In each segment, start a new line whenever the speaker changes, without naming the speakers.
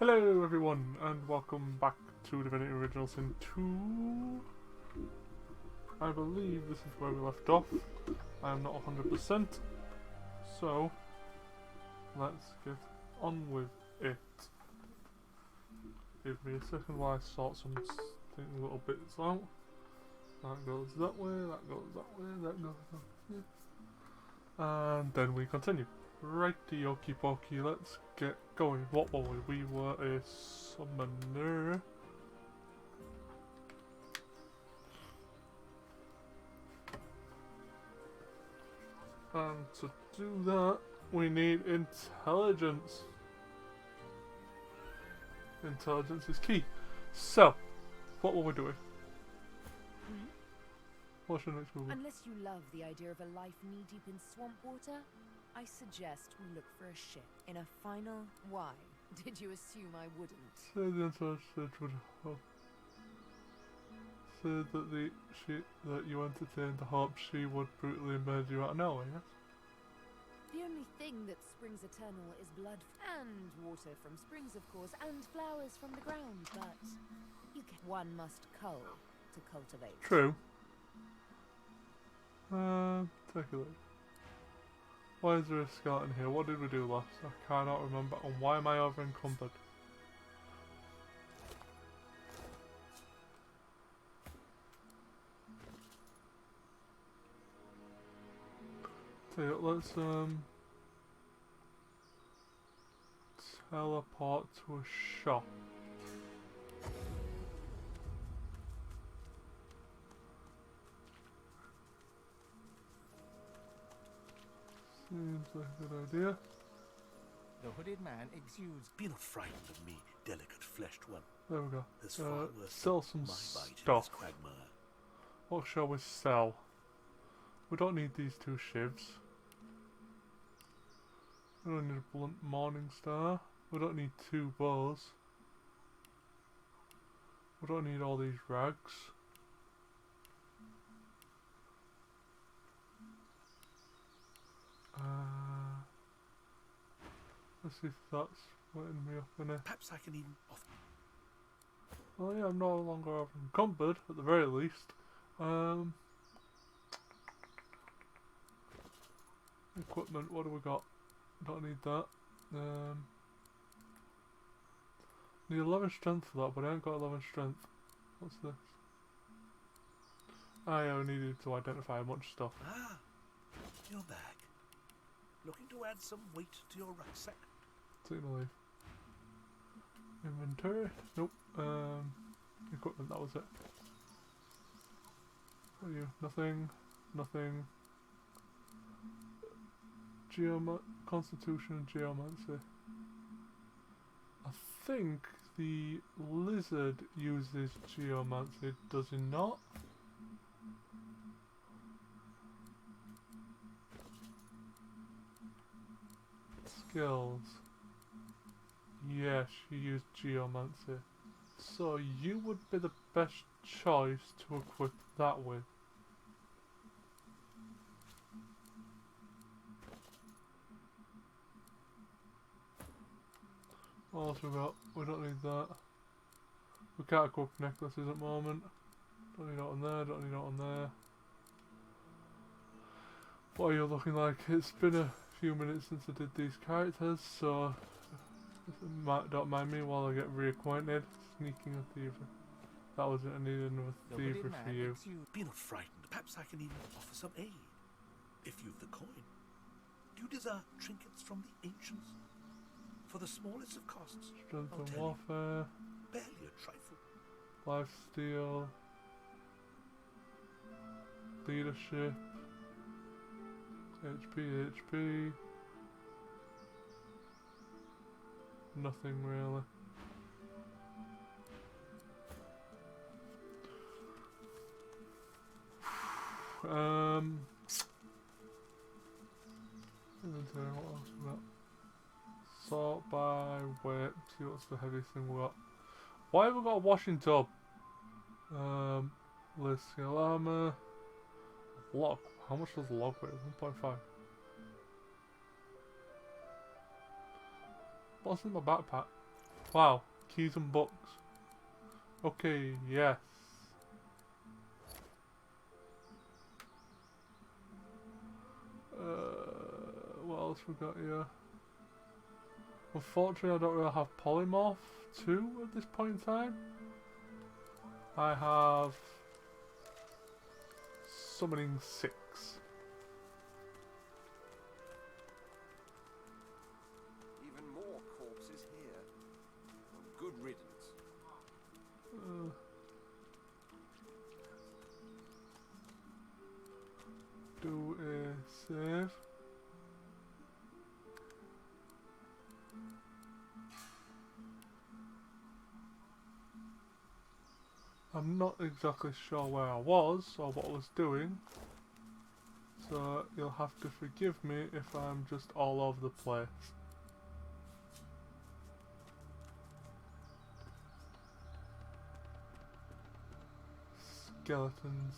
Hello everyone and welcome back to Divinity Original Sin 2. I believe this is where we left off. I am not 100%, so let's get on with it. Give me a second while I sort some little bits out. That goes that way, that goes that way, that goes that way. And then we continue. Righty okie pokey, let's get going. What were we? We were a summoner. And to do that, we need intelligence. Intelligence is key. So, what were we doing? What's your next movie?
Unless you love the idea of a life knee-deep in swamp water, I suggest we look for a ship in a final... Why? Did you assume I wouldn't?
Said the intelligence would help. Said that you entertained the hope she would brutally murder you out of nowhere, yes?
The only thing that springs eternal is blood and water from springs, of course, and flowers from the ground, but you get one must cull to cultivate.
True. Take a look. Why is there a skeleton here? What did we do last? I cannot remember. And why am I over encumbered? Let's teleport to a shop. Seems like a good idea.
The hooded man exudes.
Be not frightened of me, delicate-fleshed one.
There we go.
There's far worse
sell some
my bite in
stuff.
this quagmire.
What shall we sell? We don't need these two shivs. We don't need a blunt morning star. We don't need two bows. We don't need all these rags. Let's see if that's wetting me up in it.
Perhaps I can even offer.
Oh yeah, I'm no longer over encumbered, at the very least. Equipment, what do we got? Don't need that. Need 11 strength for that, but I ain't got 11 strength. What's this? I only needed to identify a bunch of stuff.
Ah, your bag. Looking to add some weight to your rucksack?
Take my leave. Inventory? Nope. Equipment, that was it. What are you? Nothing. Nothing. Constitution and Geomancy. I think the lizard uses Geomancy, does he not? Skills. Yes, you use Geomancy. So you would be the best choice to equip that with. What else we got? We don't need that. We can't equip necklaces at the moment. Don't need that on there, don't need that on there. What are you looking like? It's been a few minutes since I did these characters, so don't mind me while I get reacquainted. Sneaking a thievery. That was it, I needed another thievery for you.
Be not frightened. Perhaps I can even offer some aid. If you've the coin. Do you desire trinkets from the ancients? For the smallest of costs.
Strength
I'll
and
tell
warfare.
you, barely a trifle.
Lifesteal. Leadership. HP. Nothing really. Inventory, what else we got? Sort by weight, see what's the heaviest thing we got. Why have we got a washing tub? List scale armor. Log. How much does log weigh? 1.5. What's in my backpack? Wow, keys and books. Okay, yes. What else we got here? Unfortunately, I don't really have polymorph 2 at this point in time. I have summoning 6.
Even more corpses here. Well, good riddance.
Do a save. I'm not exactly sure where I was or what I was doing, so you'll have to forgive me if I'm just all over the place. Skeletons,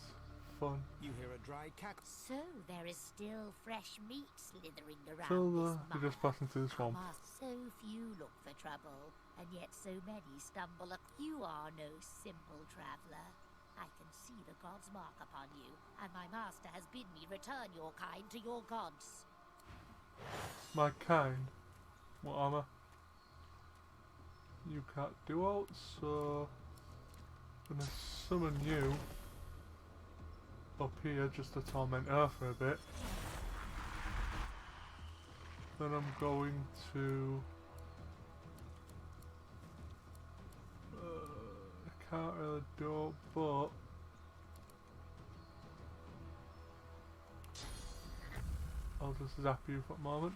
fun.
You hear a dry cackle.
So there is still fresh meat slithering around
Tilda,
this
you're just
mire.
passing through the swamp.
So few look for trouble, and yet so many stumble. You are no simple traveller. I can see the god's mark upon you, and my master has bid me return your kind to your gods.
My kind? What am I? You can't do out, so I'm gonna summon you up here just to torment her for a bit. Then I'm going to I can't really do it, but I'll just zap you for a moment.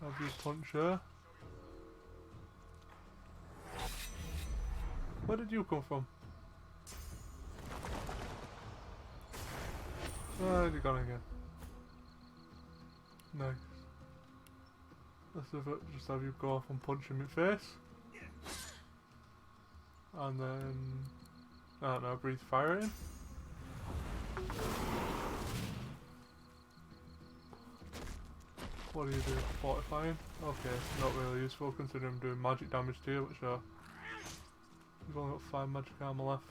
Have you punch her? Where did you come from? Ah, you're gone again. Nice. Let's just have you go off and punch him in the face. And then, I don't know, breathe fire in. What do you do? Fortifying? Okay, not really useful considering I'm doing magic damage to you, but sure. You've only got 5 magic armor left.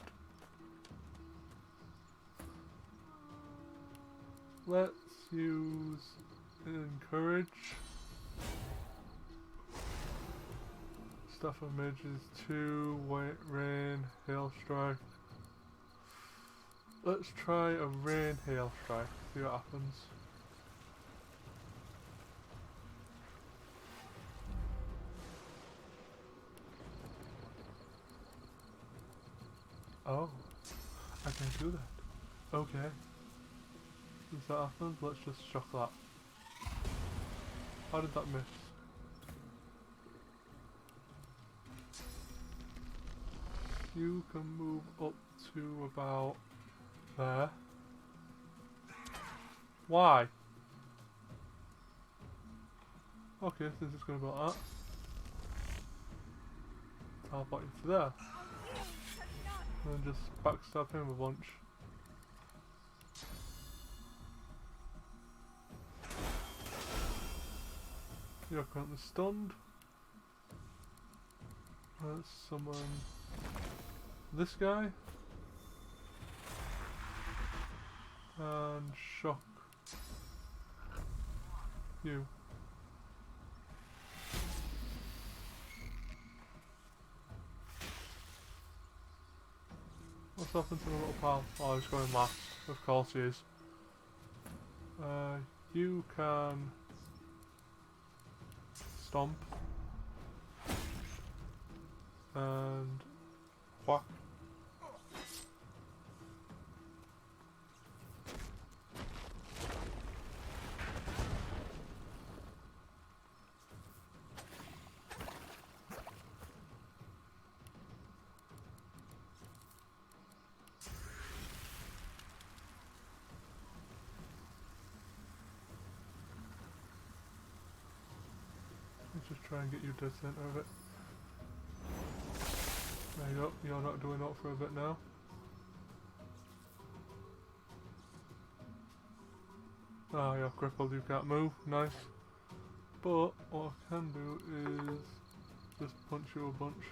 Let's use encourage. Staff of mages 2, white rain, hail strike. Let's try a rain hail strike, see what happens. Oh, I can do that. Okay. Does that happen? Let's just shock that. How did that miss? You can move up to about there. Why? Okay, so this is going to be like that. Teleport you to there. And then just backstab him a bunch. You're currently stunned. Let's summon this guy. And shock you. What's happened to the little pal? Oh, he's going last. Of course he is. You can stomp and whack. Let's just try and get you dead center of it. There you go, you're not doing that for a bit now. Ah, you're crippled, you can't move. Nice. But what I can do is just punch you a bunch.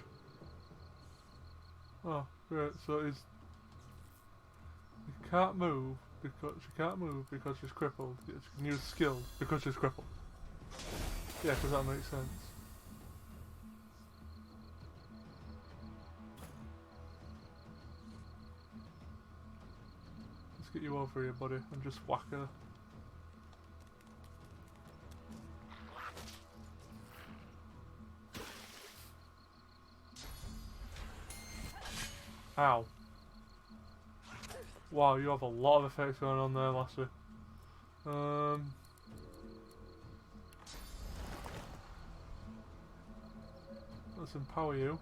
Oh, great. So you can't move because she's crippled. She can use skills because she's crippled. Yeah, because that makes sense. Let's get you over here, buddy, and just whack her. Ow. Wow, you have a lot of effects going on there, lassie. Let's empower you.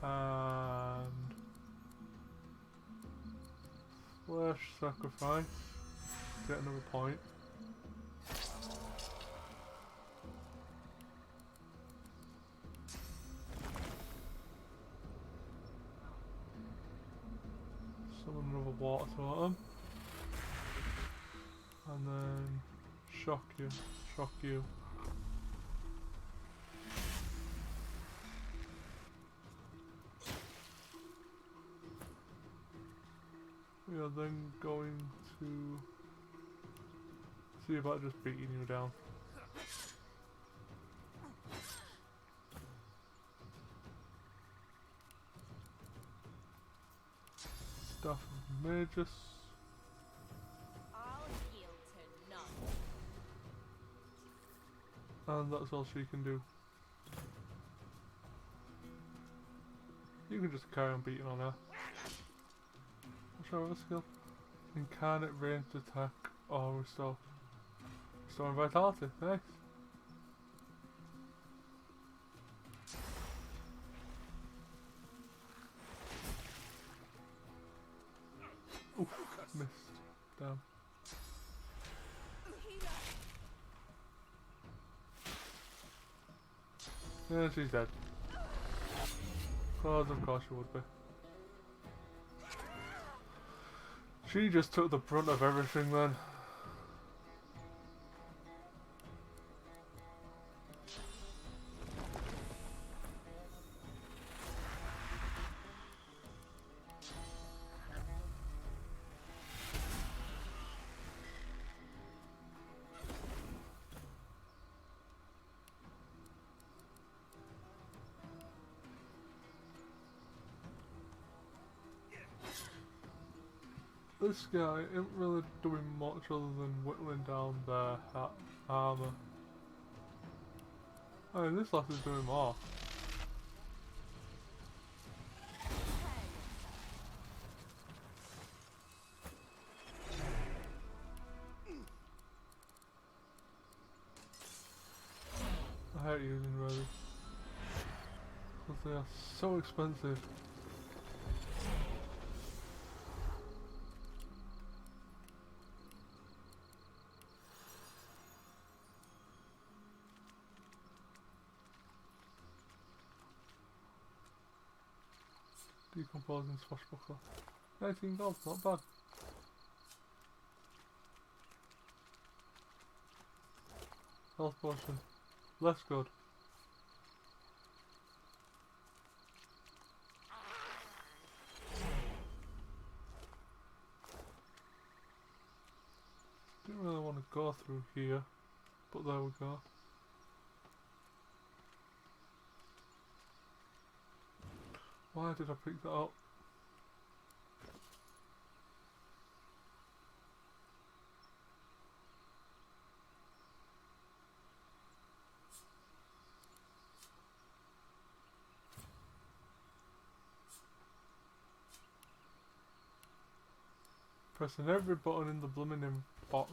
And flesh sacrifice. Get another point. Summon another water totem. And then shock you. Shock you. We are then going to see about just beating you down. Staff of Magus.
I'll yield to none.
And that's all she can do. You can just carry on beating on her. What's her other skill? Incarnate ranged attack or restore. Restoring vitality. Nice. Oof, missed. Damn. Yeah, she's dead. Of course she would be. She just took the brunt of everything then. This guy isn't really doing much other than whittling down their armour. I mean, this lass is doing more. I hate using ready. Because they are so expensive. Decomposing swashbuckler. 19 gold, not bad. Health potion. Less good. Didn't really want to go through here, but there we go. Why did I pick that up? Pressing every button in the blooming box.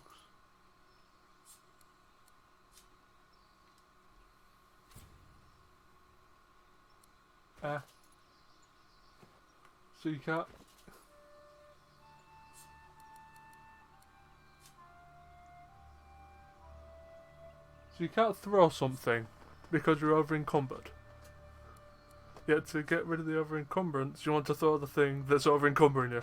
So you can't. So you can't throw something because you're over encumbered. Yet to get rid of the over encumbrance, you want to throw the thing that's over encumbering you.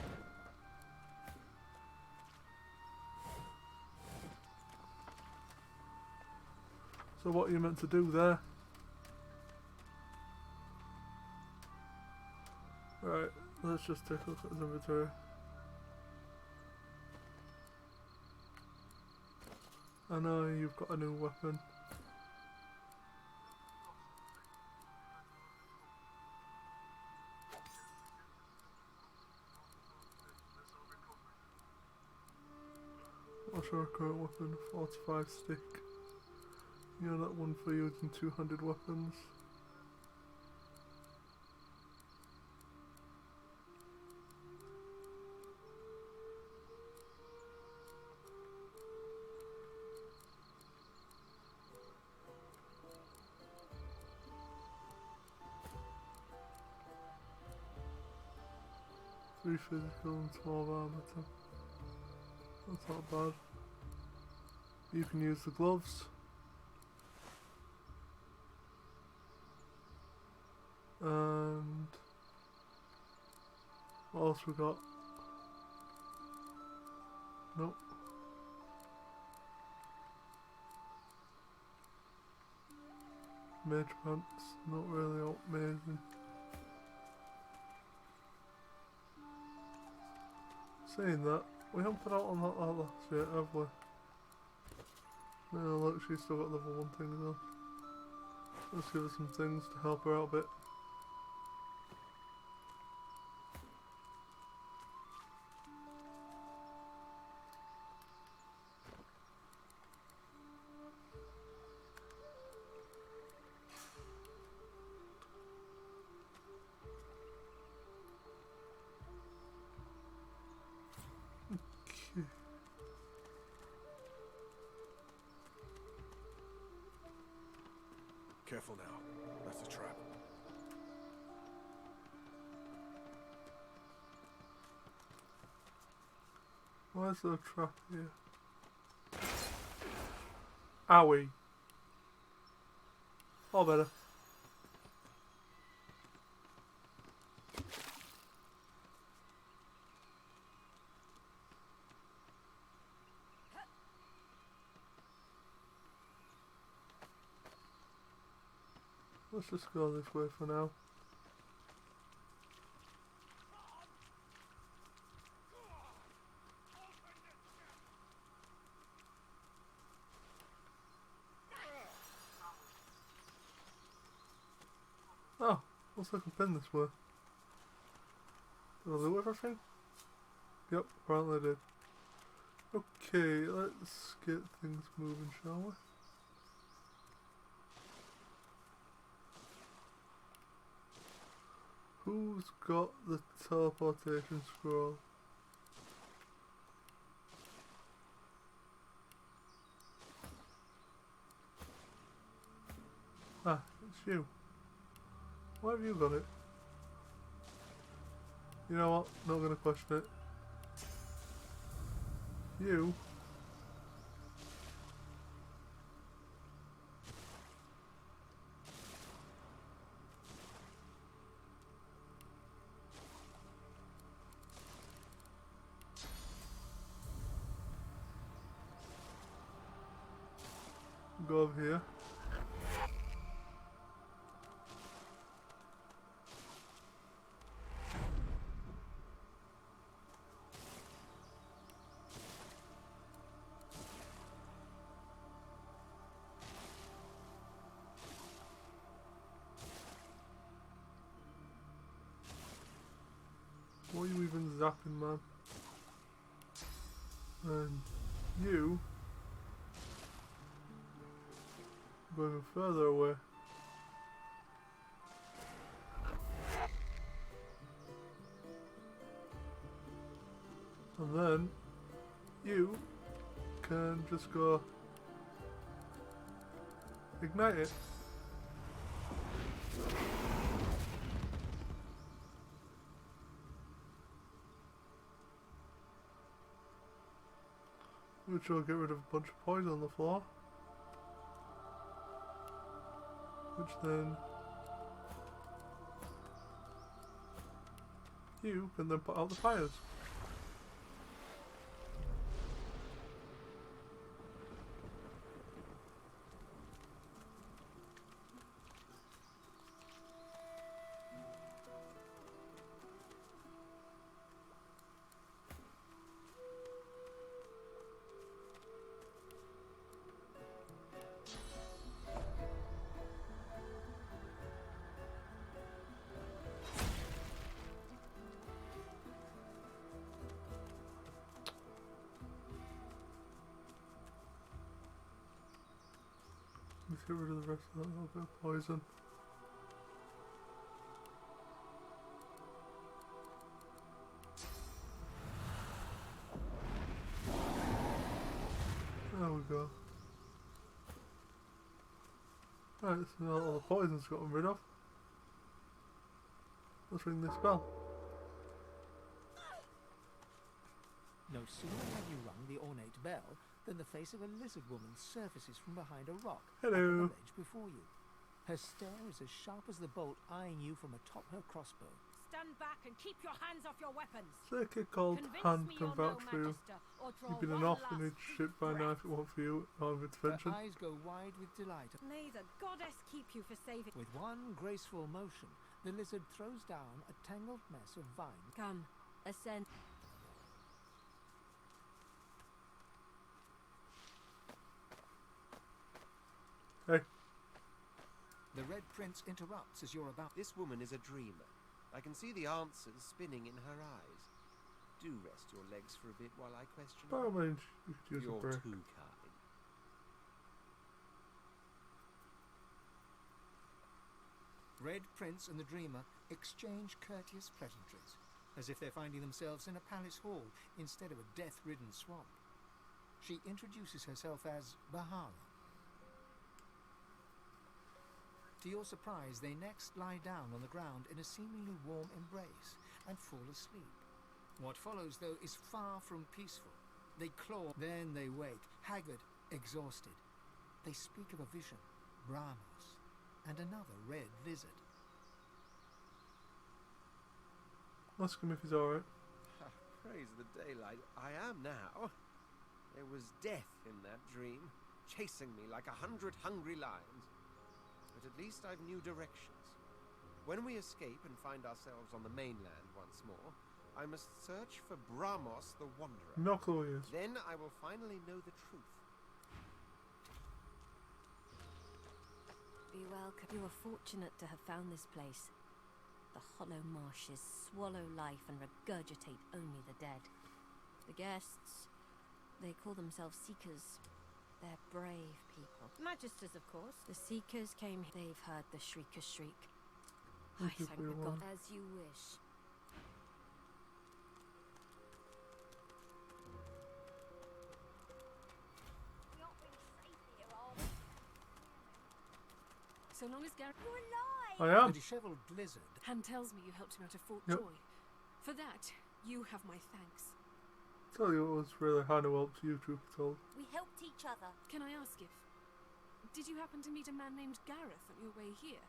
So what are you meant to do there? Right, let's just take a look at his inventory. I know you've got a new weapon. What's your current weapon? 45 stick. You're not one for using 200 weapons. Three physical and 12 armor. That's not bad. You can use the gloves. And what else we got? Nope. Mage pants, not really amazing. Saying that, we haven't put out on that last yet, have we? No, look, she's still got level 1 things on. Let's give her some things to help her out a bit. Okay.
Careful now. That's a trap.
Why is there a trap here? Owie. Oh, better. Let's just go this way for now. Oh, looks like a pin this way. Did I loot everything? Yep, apparently I did. Okay, let's get things moving, shall we? Who's got the teleportation scroll? Ah, it's you. Why have you got it? You know what? Not gonna question it. You. Go over here. What are you even zapping, man? And you going further away. And then you can just go ignite it. Which will get rid of a bunch of poison on the floor. Which then you can then put out the fires. get rid of the rest of that little bit of poison. There we go. Right, so now all the poison's gotten rid of. Let's ring this bell.
No sooner have you rung the ornate bell than the face of a lizard woman surfaces from behind a rock
Hello.
up on the ledge before you. Her stare is as sharp as the bolt eyeing you from atop her crossbow.
Stand back and keep your hands off your weapons.
Say a kid called
Convince
Han
me
can
you're
vouch
no
for you.
magister, or draw
You've been an
one
orphanage
last
shipped by
deep
now if it weren't for you, out of
Her
intervention.
eyes go wide with delight.
May the goddess keep you for saving.
With one graceful motion, the lizard throws down a tangled mess of vines.
Come, ascend.
Hey,
The Red Prince interrupts as you're about.
This woman is a dreamer. I can see the answers spinning in her eyes. Do rest your legs for a bit while I question
by all
her.
means, you could use a
You're
break.
too kind.
Red Prince and the Dreamer exchange courteous pleasantries, as if they're finding themselves in a palace hall instead of a death-ridden swamp. She introduces herself as Bahara. To your surprise, they next lie down on the ground in a seemingly warm embrace and fall asleep. What follows, though, is far from peaceful. They claw, then they wake, haggard, exhausted. They speak of a vision, Brahmos, and another red lizard.
Ask him if he's alright.
Praise the daylight. I am now. There was death in that dream, chasing me like 100 hungry lions. But at least I've new directions. When we escape and find ourselves on the mainland once more, I must search for Brahmos the Wanderer.
No clue he is.
Then I will finally know the truth.
Be welcome. You are fortunate to have found this place. The hollow marshes swallow life and regurgitate only the dead. The guests, they call themselves Seekers. They're brave people.
Magisters, of course.
The Seekers came. They've heard the Shrieker shriek. I
Thank you
thank
for
the
your
god.
wand.
As you wish.
We're not really safe here, are we?
So long as Gareth
You're alive!
I
The
am.
dishevelled lizard
Han tells me you helped him out of Fort
Yep.
Joy. For that, you have my thanks.
Tell you it was really hard to help you, truth be told.
We helped each other.
Can I ask if... Did you happen to meet a man named Gareth on your way here?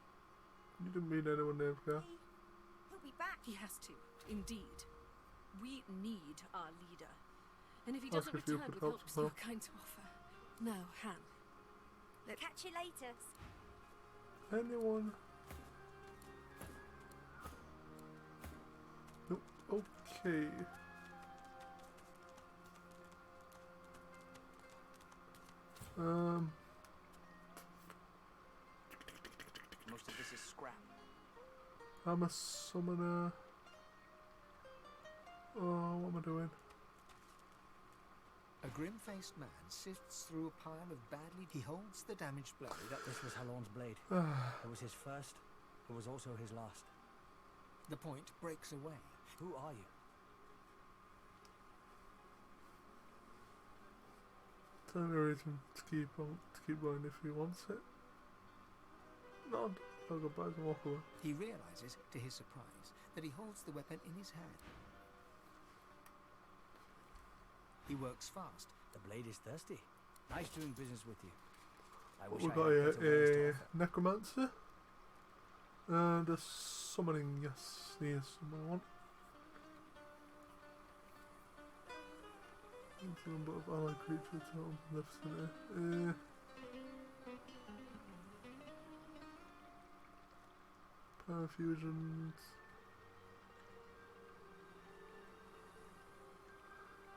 You didn't meet anyone named Gareth.
He'll be back.
He has to, indeed. We need our leader. And if he
Ask
doesn't
if you
return
could
with
help
help
somehow.
you're kind to offer. No, Han.
Catch you later.
Anyone? Nope. Okay.
Most of this is scrap.
I'm a summoner. Oh, what am I doing?
A grim-faced man sifts through a pile of badly. He holds the damaged blade up.
This was Halorn's blade. It was his first. It was also his last.
The point breaks away.
Who are you?
Tell me a reason to keep going if he wants it. Nod. I'll go back and walk away.
He realizes, to his surprise, that he holds the weapon in his hand. He works fast.
The blade is thirsty. Nice doing business with you. I
What
wish
we
I
got
had
here?
better wares to
A
offer.
necromancer. And a summoning, yes. He is someone I want. It's a number of allied creatures out in the vicinity. Power fusions.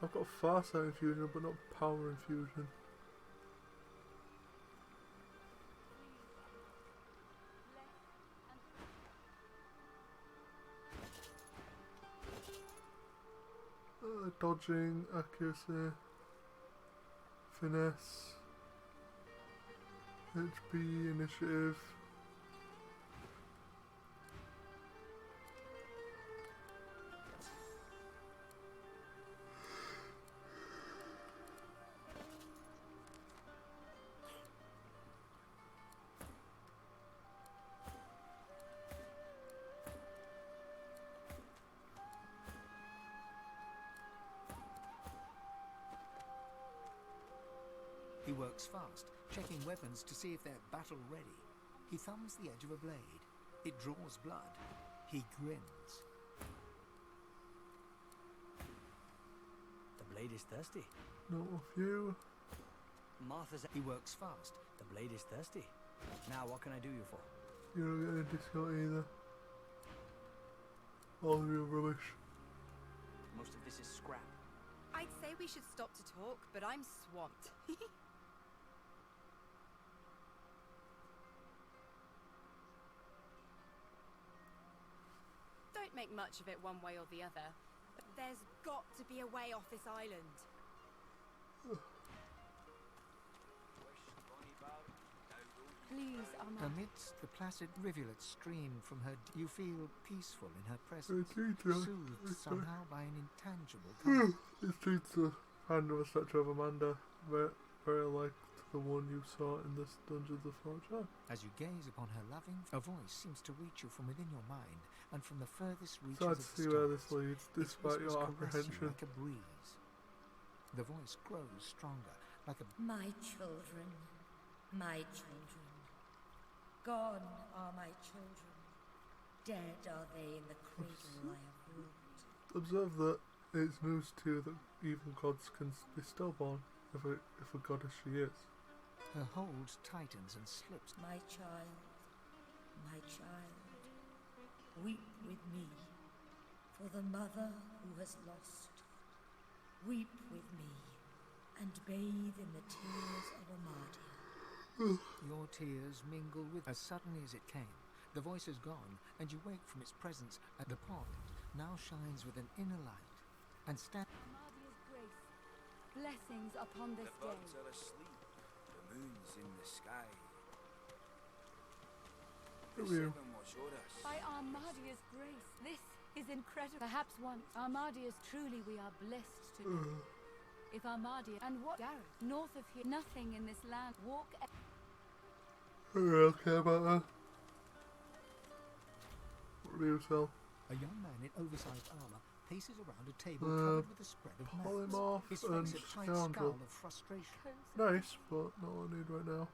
I've got Farsight infusion, but not power infusion. Dodging, accuracy, finesse, HP, initiative.
He works fast, checking weapons to see if they're battle ready. He thumbs the edge of a blade. It draws blood. He grins.
The blade is thirsty.
Not with you.
Martha's.
He works fast.
The blade is thirsty. Now, what can I do you for?
You're not getting a discount either. All of your rubbish.
Most of this is scrap.
I'd say we should stop to talk, but I'm swamped. Don't make much of it one way or the other. But there's got to be a way off this island. Please, Amma.
Amidst the placid rivulet stream from her, you feel peaceful in her presence,
Teacher.
soothed somehow by an intangible comfort.
This treats the hand of a statue of Amanda, very, very like the one you saw in this Dungeons of Fortune.
As you gaze upon her loving, a voice seems to reach you from within your mind and from the furthest reaches
Sad
of
to
the
see where this
stars.
leads,
Its
despite
whispers
your
caress you
apprehension.
like a breeze. The voice grows stronger, like a
My children, my children. Gone are my children. Dead are they in the cradle I have ruled.
Observe that it's news too that evil gods can be stillborn, if a goddess she is.
Her hold tightens and slips.
My child, weep with me for the mother who has lost. Weep with me and bathe in the tears of Amadia.
Your tears mingle with as suddenly as it came. The voice is gone, and you wake from its presence at the pond. Now shines with an inner light, and
Amadia's grace. Blessings upon this
The birds
day.
are asleep. The moon's in the sky. The
Who are you?
seven was Horus.
By Armadia's grace. This is incredible. Perhaps once Armadia's truly we are blessed to know. If Armadia and what Gareth, north of here, nothing in this land. Walk
I don't care about her. What do you sell?
a young man in oversized armor paces around a table covered with a spread of mats.
Polymorph
His
and
face a tight
scoundrel.
scowl of frustration.
Nice, but not what I need right now.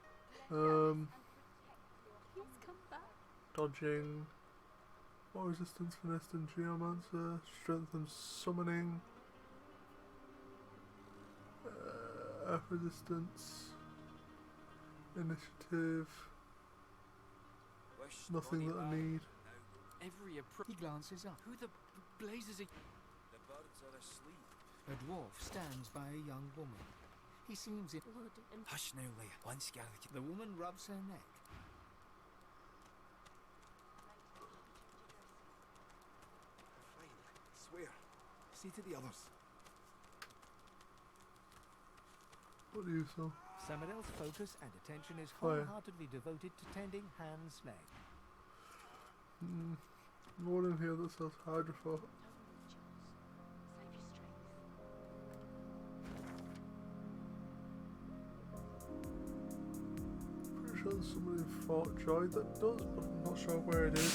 Please come back.
Dodging. More resistance, finesse, and geomancer. Strength and summoning. Earth resistance. Initiative.
Wish
Nothing that I
Bonnie
need.
Every
He glances up.
Who the blazes are...
The birds are asleep.
A dwarf stands by a young woman. He seems in...
Hush now, Leia. Once Gareth...
The woman rubs her neck.
Fine. Swear. Say to the others.
What do you sell?
Samadel's focus and attention is
Fire.
wholeheartedly devoted to tending Han's leg.
No one in here that sells Hydrofor. Pretty sure there's somebody in Fort Joy that does, but I'm not sure where it is.